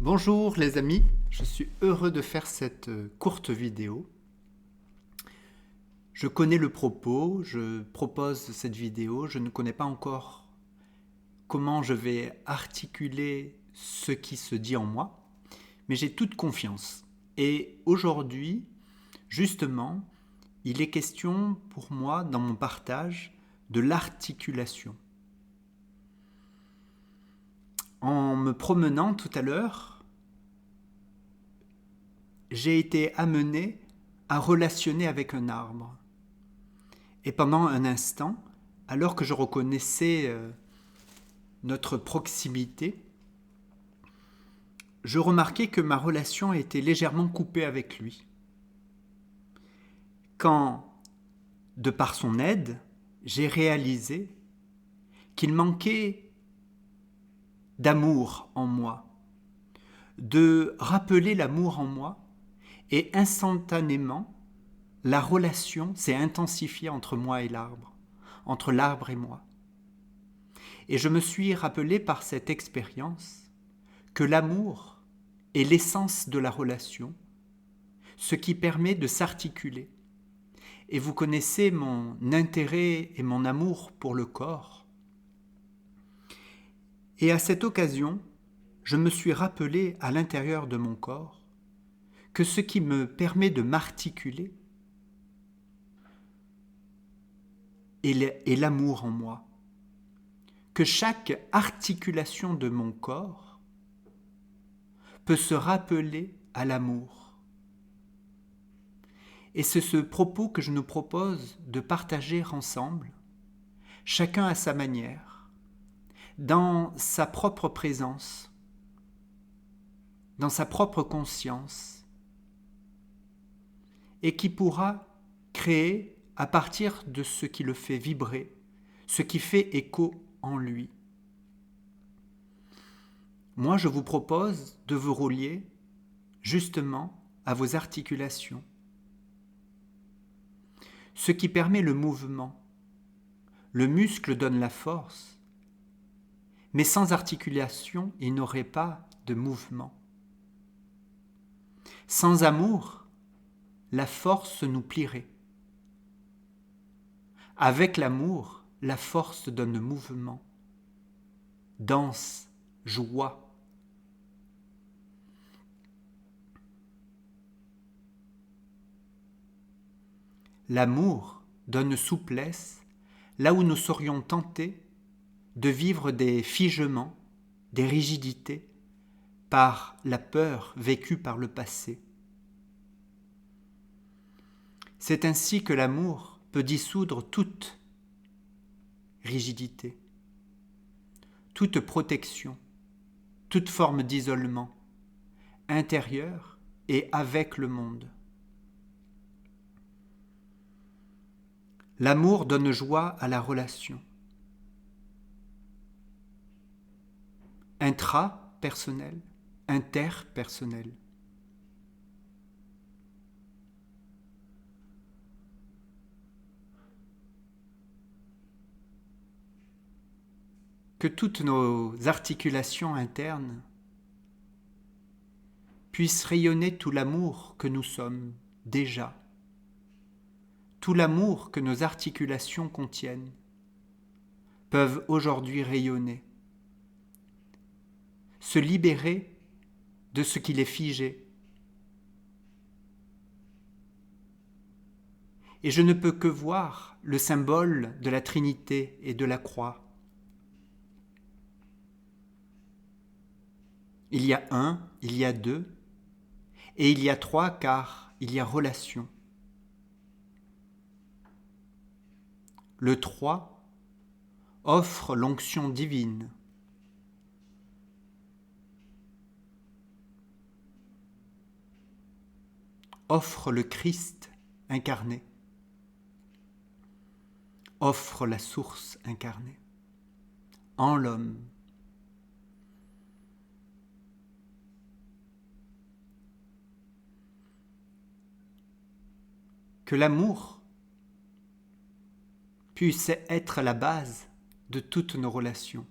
Bonjour les amis, je suis heureux de faire cette courte vidéo. Je connais le propos, je propose cette vidéo, je ne connais pas encore comment je vais articuler ce qui se dit en moi, mais j'ai toute confiance. Et aujourd'hui, justement, il est question pour moi dans mon partage de l'articulation. En me promenant tout à l'heure, j'ai été amené à relationner avec un arbre. Et pendant un instant, alors que je reconnaissais notre proximité, je remarquais que ma relation était légèrement coupée avec lui. Quand, de par son aide, j'ai réalisé qu'il manquait d'amour en moi, de rappeler l'amour en moi, et instantanément, la relation s'est intensifiée entre moi et l'arbre, entre l'arbre et moi. Et je me suis rappelé par cette expérience que l'amour est l'essence de la relation, ce qui permet de s'articuler. Et vous connaissez mon intérêt et mon amour pour le corps. Et à cette occasion, je me suis rappelé à l'intérieur de mon corps que ce qui me permet de m'articuler est l'amour en moi. Que chaque articulation de mon corps peut se rappeler à l'amour. Et c'est ce propos que je nous propose de partager ensemble, chacun à sa manière, dans sa propre présence, dans sa propre conscience, et qui pourra créer à partir de ce qui le fait vibrer, ce qui fait écho en lui. Moi, je vous propose de vous relier justement à vos articulations, ce qui permet le mouvement. Le muscle donne la force, mais sans articulation, il n'y aurait pas de mouvement. Sans amour, la force nous plierait. Avec l'amour, la force donne mouvement, danse, joie. L'amour donne souplesse là où nous serions tentés de vivre des figements, des rigidités, par la peur vécue par le passé. C'est ainsi que l'amour peut dissoudre toute rigidité, toute protection, toute forme d'isolement, intérieur et avec le monde. L'amour donne joie à la relation. Intra-personnelle, interpersonnelle. Que toutes nos articulations internes puissent rayonner tout l'amour que nous sommes déjà, tout l'amour que nos articulations contiennent, peuvent aujourd'hui rayonner, se libérer de ce qui les figeait. Et je ne peux que voir le symbole de la Trinité et de la croix. Il y a un, il y a deux, et il y a trois car il y a relation. Le 3 offre l'onction divine. Offre le Christ incarné. Offre la source incarnée en l'homme. Que l'amour puisse être la base de toutes nos relations.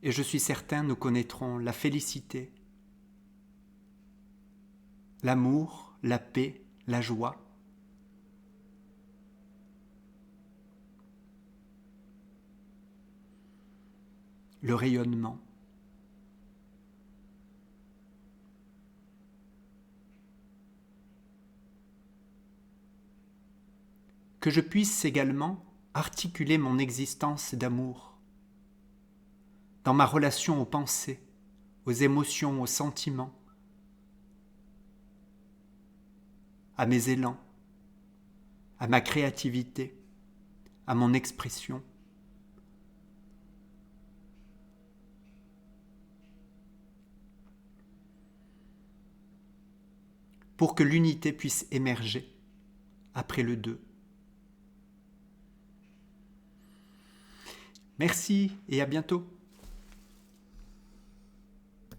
et je suis certain nous connaîtrons la félicité, l'amour, la paix, la joie. Le rayonnement. Que je puisse également articuler mon existence d'amour dans ma relation aux pensées, aux émotions, aux sentiments, à mes élans, à ma créativité, à mon expression. Pour que l'unité puisse émerger après le deux. Merci et à bientôt.